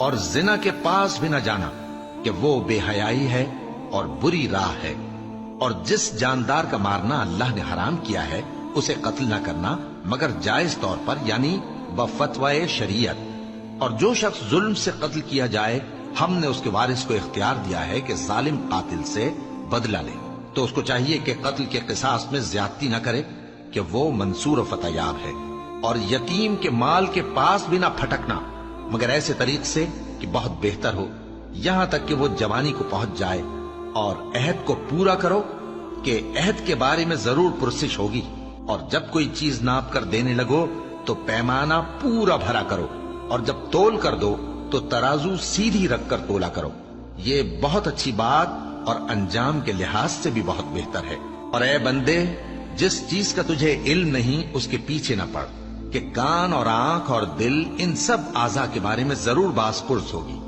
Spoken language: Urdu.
اور زنا کے پاس بھی نہ جانا کہ وہ بے حیائی ہے اور بری راہ ہے، اور جس جاندار کا مارنا اللہ نے حرام کیا ہے اسے قتل نہ کرنا مگر جائز طور پر، یعنی بفتوائے شریعت۔ اور جو شخص ظلم سے قتل کیا جائے ہم نے اس کے وارث کو اختیار دیا ہے کہ ظالم قاتل سے بدلہ لے، تو اس کو چاہیے کہ قتل کے قصاص میں زیادتی نہ کرے کہ وہ منصور و فتح یاب ہے، اور یتیم کے مال کے پاس بھی نہ پھٹکنا مگر ایسے طریق سے کہ بہت بہتر ہو، یہاں تک کہ وہ جوانی کو پہنچ جائے، اور عہد کو پورا کرو کہ عہد کے بارے میں ضرور پرسش ہوگی، اور جب کوئی چیز ناپ کر دینے لگو تو پیمانہ پورا بھرا کرو، اور جب تول کر دو تو ترازو سیدھی رکھ کر تولا کرو، یہ بہت اچھی بات اور انجام کے لحاظ سے بھی بہت بہتر ہے۔ اور اے بندے، جس چیز کا تجھے علم نہیں اس کے پیچھے نہ پڑ، کہ کان اور آنکھ اور دل ان سب اعضاء کے بارے میں ضرور باز پرس ہوگی،